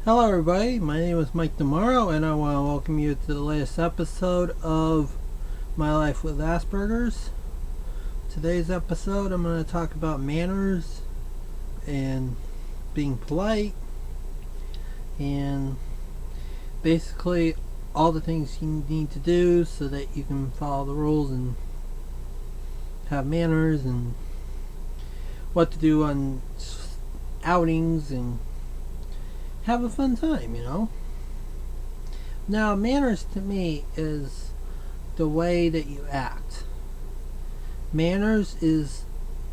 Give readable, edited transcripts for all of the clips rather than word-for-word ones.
Hello everybody, my name is Mike Demaro and I want to welcome you to the latest episode of My Life with Asperger's. Today's episode I'm going to talk about manners and being polite and basically all the things you need to do so that you can follow the rules and have manners and what to do on outings and have a fun time, you know. Now, manners to me is the way that you act. Manners is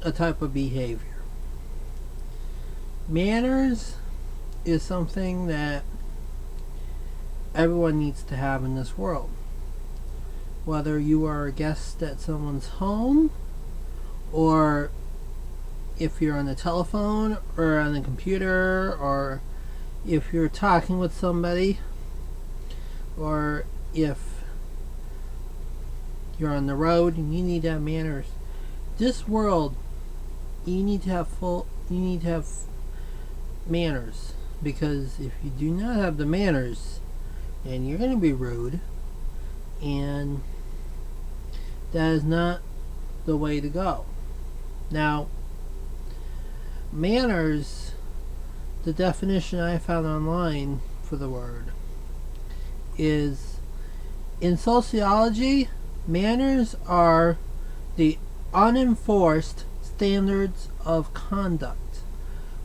a type of behavior. Manners is something that everyone needs to have in this world. Whether you are a guest at someone's home, or if you're on the telephone, or on the computer, or if you're talking with somebody, or if you're on the road and you need to have manners. This world, you need to have manners, because if you do not have the manners, then you're going to be rude, and that is not the way to go. Now, manners, the definition I found online for the word is, in sociology, manners are the unenforced standards of conduct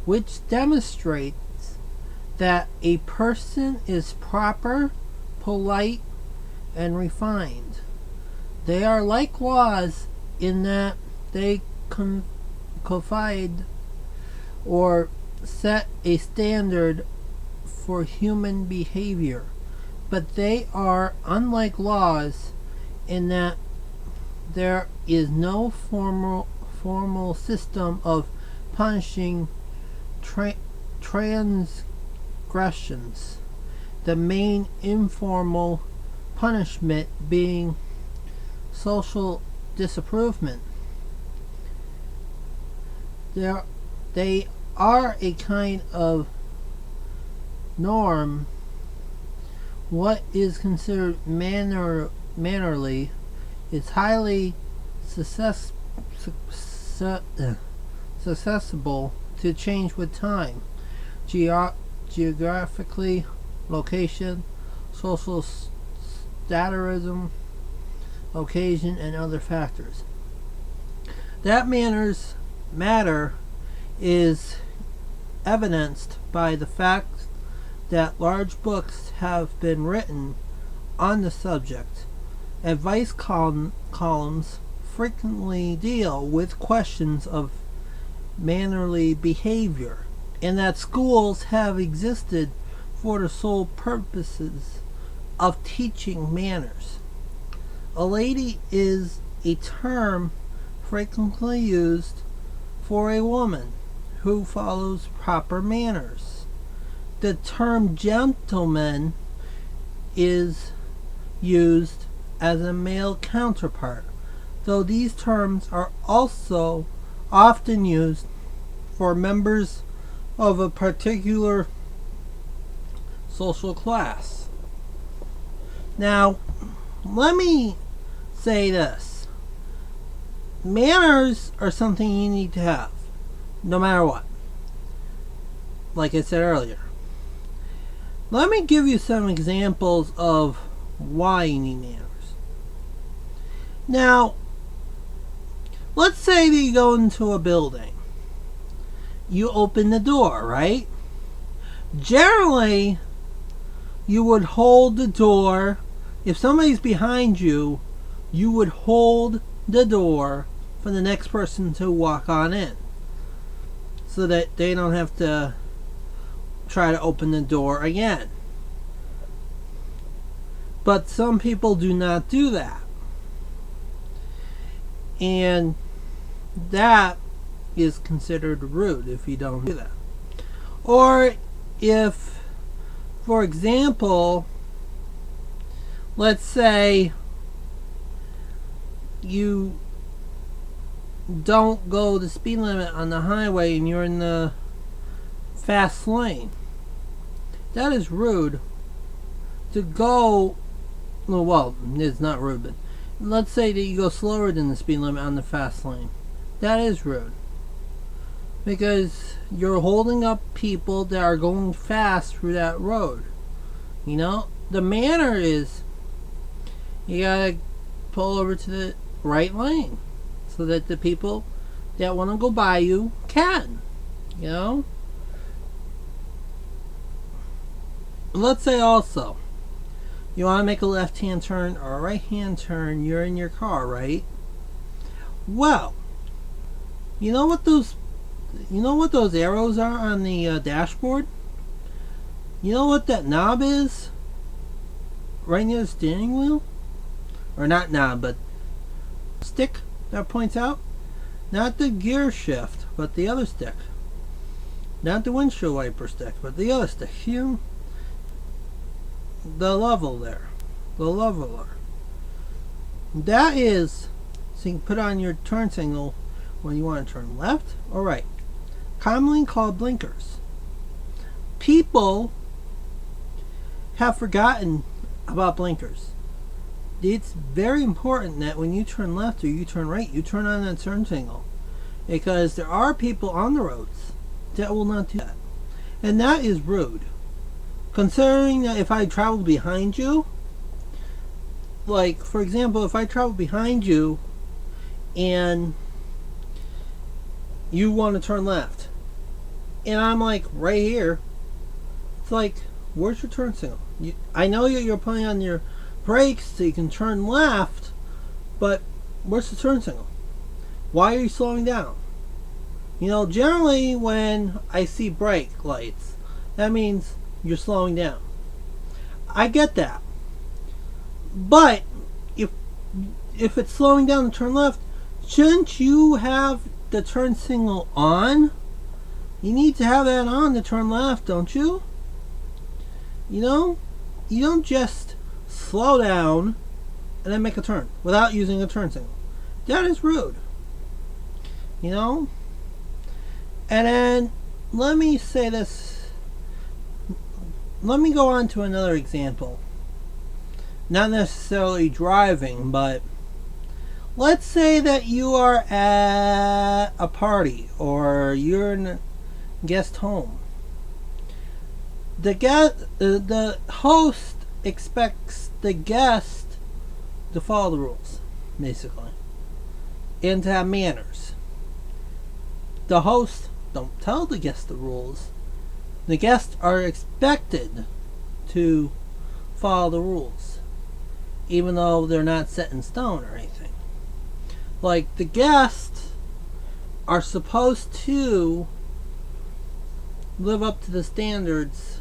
which demonstrates that a person is proper, polite, and refined. They are like laws in that they confide or set a standard for human behavior, but they are unlike laws in that there is no formal system of punishing transgressions, the main informal punishment being social disapproval. They are a kind of norm. What is considered mannerly is highly susceptible to change with time, geographically, location, social statusism, occasion, and other factors. That manners matter is evidenced by the fact that large books have been written on the subject. Advice columns frequently deal with questions of mannerly behavior, and that schools have existed for the sole purposes of teaching manners. A lady is a term frequently used for a woman who follows proper manners. The term gentleman is used as a male counterpart, though these terms are also often used for members of a particular social class. Now, let me say this. Manners are something you need to have, no matter what. Like I said earlier. Let me give you some examples of why you need manners. Now, let's say that you go into a building. You open the door, right? Generally, you would hold the door. If somebody's behind you, you would hold the door for the next person to walk on in, so that they don't have to try to open the door again. But some people do not do that. And that is considered rude if you don't do that. Or if, for example, let's say you don't go the speed limit on the highway and you're in the fast lane, That is rude to go, well, it's not rude, but let's say that you go slower than the speed limit on the fast lane. That is rude. Because you're holding up people that are going fast through that road. You know? The manner is you gotta pull over to the right lane so that the people that want to go by you can. You know? Let's say also you want to make a left-hand turn or a right-hand turn. You're in your car, right? Well, you know what those arrows are on the dashboard? You know what that knob is? Right near the steering wheel? Or not knob, but stick that points out? Not the gear shift, but the other stick. Not the windshield wiper stick, but the other stick. You, the level there. The leveler. That is, so you can put on your turn signal when you want to turn left or right. Commonly called blinkers. People have forgotten about blinkers. It's very important that when you turn left or you turn right, you turn on that turn signal. Because there are people on the roads that will not do that. And that is rude. Considering that if I travel behind you, like for example, if I travel behind you and you want to turn left and I'm like right here, it's like, where's your turn signal? I know you're putting on your brakes so you can turn left, but where's the turn signal? Why are you slowing down? You know, generally when I see brake lights, that means you're slowing down. I get that. But if it's slowing down to turn left, shouldn't you have the turn signal on? You need to have that on to turn left, don't you? You know, you don't just slow down and then make a turn without using a turn signal. That is rude. You know? And then let me say this. Let me go on to another example. Not necessarily driving, but let's say that you are at a party or you're in a guest home. The host expects the guest to follow the rules, basically, and to have manners. The host don't tell the guest the rules. The guests are expected to follow the rules, even though they're not set in stone or anything. Like, the guests are supposed to live up to the standards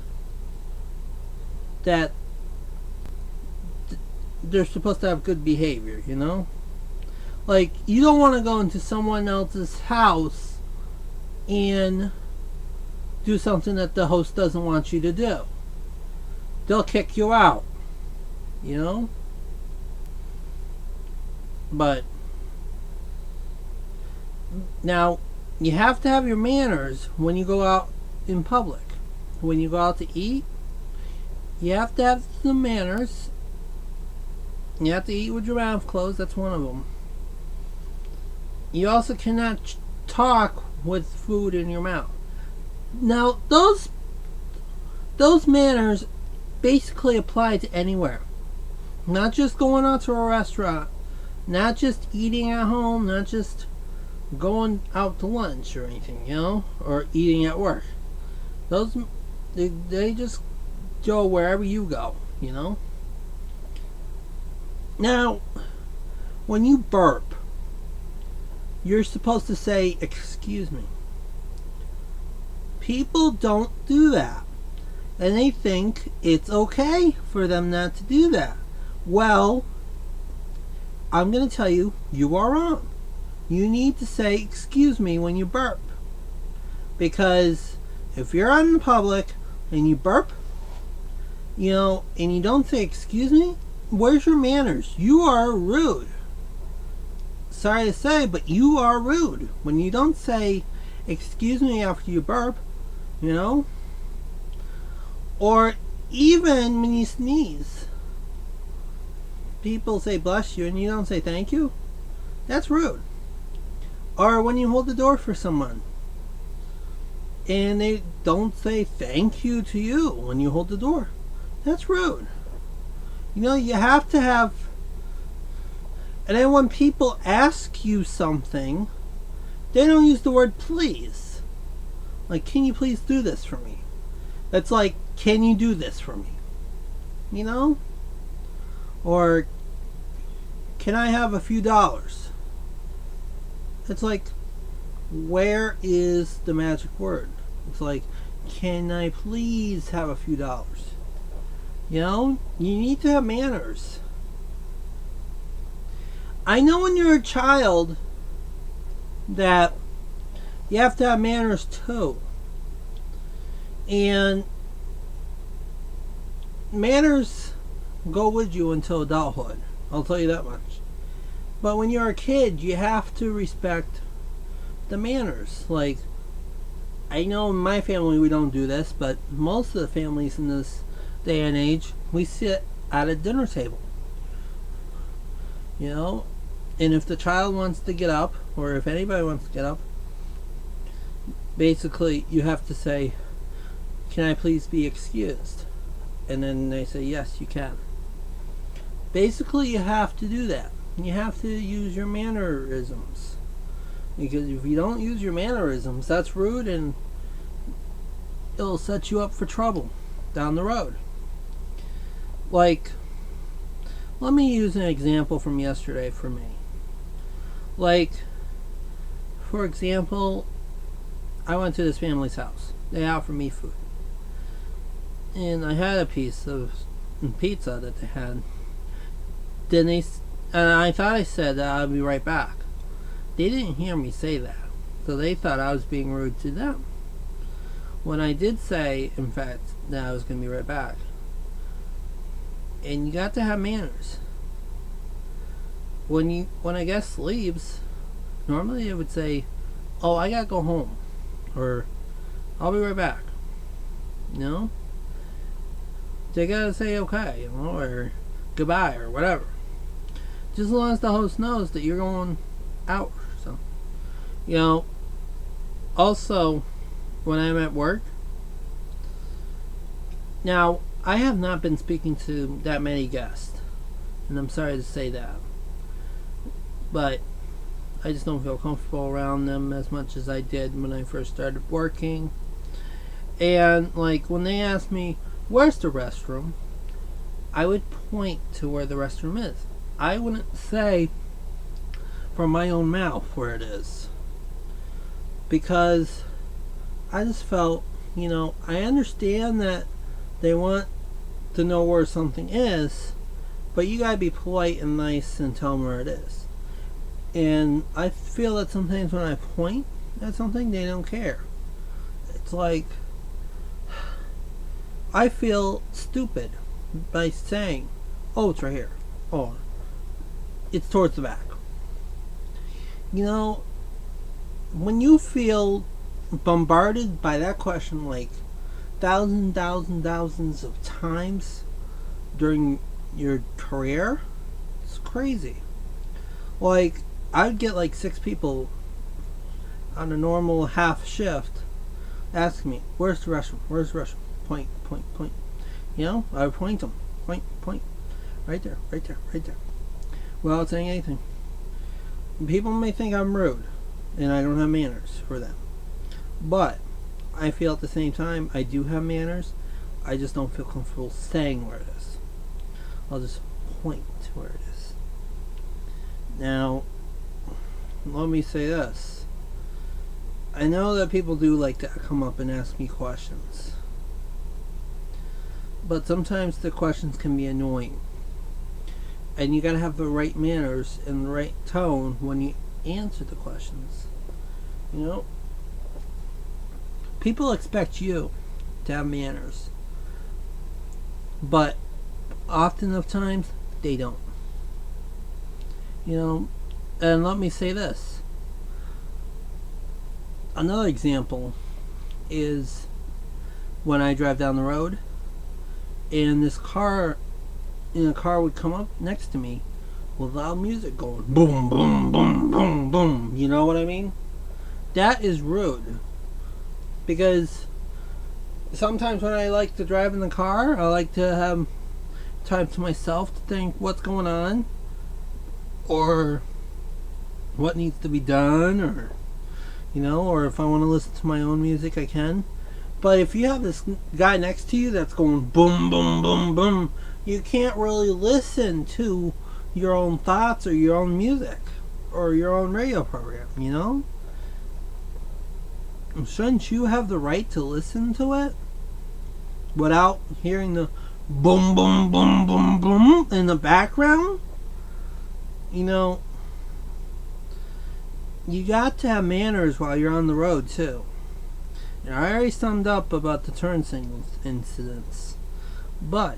that they're supposed to have good behavior, you know? Like, you don't want to go into someone else's house and do something that the host doesn't want you to do. They'll kick you out, you know? But now, you have to have your manners when you go out in public. When you go out to eat, you have to have some manners. You have to eat with your mouth closed. That's one of them. You also cannot talk with food in your mouth. Now, those manners basically apply to anywhere. Not just going out to a restaurant. Not just eating at home. Not just going out to lunch or anything, you know? Or eating at work. Those, they just go wherever you go, you know? Now, when you burp, you're supposed to say, "Excuse me." People don't do that. And they think it's okay for them not to do that. Well, I'm going to tell you, you are wrong. You need to say, "Excuse me," when you burp. Because if you're out in the public and you burp, you know, and you don't say, "Excuse me," where's your manners? You are rude. Sorry to say, but you are rude. When you don't say, "Excuse me," after you burp, you know? Or even when you sneeze, people say bless you and you don't say thank you. That's rude. Or when you hold the door for someone and they don't say thank you to you when you hold the door. That's rude. You have to have. And then when people ask you something, they don't use the word please. Like, can you please do this for me? It's like, can you do this for me? Or, can I have a few dollars? It's like, where is the magic word? It's like, can I please have a few dollars? You need to have manners. I know when you're a child that you have to have manners too. And manners go with you until adulthood. I'll tell you that much. But when you're a kid, you have to respect the manners. Like, I know in my family we don't do this, but most of the families in this day and age, we sit at a dinner table. And if the child wants to get up, or if anybody wants to get up, basically you have to say, can I please be excused? And then they say, yes, you can. Basically, you have to do that. You have to use your mannerisms. Because if you don't use your mannerisms, that's rude and it'll set you up for trouble down the road. Like, let me use an example from yesterday for me. Like, for example, I went to this family's house. They offered me food. And I had a piece of pizza that they had. And I thought I said that I'd be right back. They didn't hear me say that. So they thought I was being rude to them. When I did say, in fact, that I was going to be right back. And you got to have manners. When a guest leaves, normally they would say, oh, I gotta go home. Or, I'll be right back. They gotta say okay, or goodbye, or whatever. Just as long as the host knows that you're going out. So, also, when I'm at work, now, I have not been speaking to that many guests. And I'm sorry to say that. But I just don't feel comfortable around them as much as I did when I first started working. And, like, when they asked me, where's the restroom? I would point to where the restroom is. I wouldn't say from my own mouth where it is. Because I just felt, I understand that they want to know where something is, but you gotta be polite and nice and tell them where it is. And I feel that sometimes when I point at something, they don't care. It's like, I feel stupid by saying, oh, it's right here. Oh, it's towards the back. When you feel bombarded by that question like thousands of times during your career, it's crazy. Like, I'd get like 6 people on a normal half shift asking me, where's the restroom? Where's the restroom? Point. I would point them. Point. Right there. Without saying anything. People may think I'm rude and I don't have manners for them. But I feel at the same time I do have manners. I just don't feel comfortable saying where it is. I'll just point to where it is. Now, let me say this. I know that people do like to come up and ask me questions. But sometimes the questions can be annoying. And you gotta have the right manners and the right tone when you answer the questions. People expect you to have manners. But often of times, they don't. And let me say this. Another example is when I drive down the road and this car in a car would come up next to me with loud music going boom, boom, boom, boom, boom. You know what I mean? That is rude. Because sometimes when I like to drive in the car, I like to have time to myself to think what's going on or what needs to be done, or or if I want to listen to my own music, I can. But if you have this guy next to you that's going boom, boom, boom, boom, you can't really listen to your own thoughts or your own music or your own radio program, Shouldn't you have the right to listen to it without hearing the boom, boom, boom, boom, boom in the background? You got to have manners while you're on the road, too. I already summed up about the turn signals incidents, but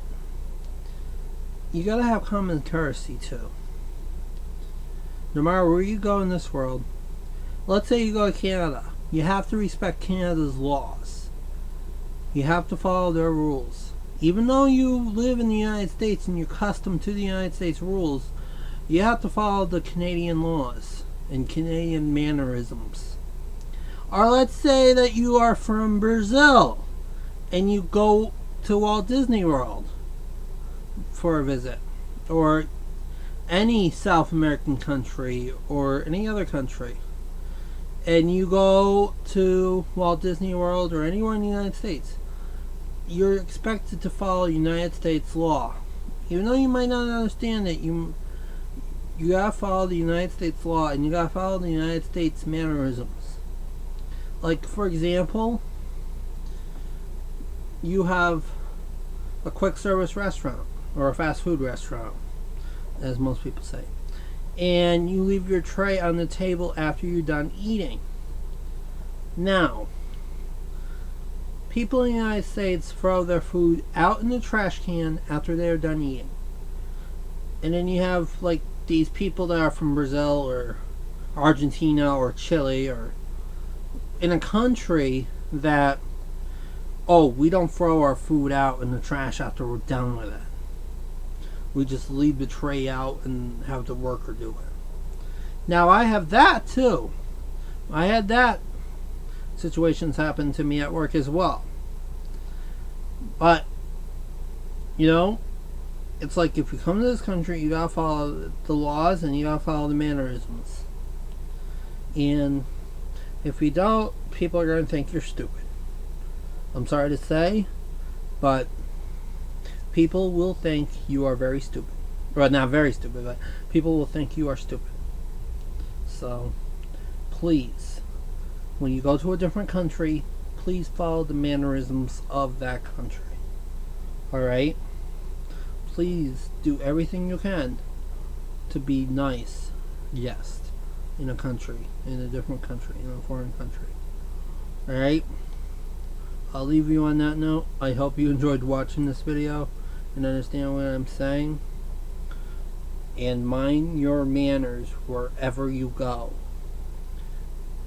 you gotta have common courtesy, too. No matter where you go in this world, let's say you go to Canada, you have to respect Canada's laws. You have to follow their rules. Even though you live in the United States and you're accustomed to the United States rules, you have to follow the Canadian laws and Canadian mannerisms. Or let's say that you are from Brazil and you go to Walt Disney World for a visit, or any South American country or any other country, and you go to Walt Disney World or anywhere in the United States, you're expected to follow United States law. Even though you might not understand it, you gotta follow the United States law, and you gotta follow the United States mannerisms. Like, for example, you have a quick service restaurant, or a fast food restaurant, as most people say, and you leave your tray on the table after you're done eating. Now, people in the United States throw their food out in the trash can after they're done eating. And then you have, like, these people that are from Brazil or Argentina or Chile, or in a country that, we don't throw our food out in the trash after we're done with it. We just leave the tray out and have the worker do it. Now, I have that too. I had that situations happen to me at work as well. But, it's like, if you come to this country, you gotta follow the laws and you gotta follow the mannerisms. And if you don't, people are gonna think you're stupid. I'm sorry to say, but people will think you are very stupid. Well, not very stupid, but people will think you are stupid. So, please, when you go to a different country, please follow the mannerisms of that country. Alright? Please do everything you can to be nice guest in a different country, in a foreign country. Alright? I'll leave you on that note. I hope you enjoyed watching this video and understand what I'm saying. And mind your manners wherever you go.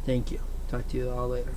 Thank you. Talk to you all later.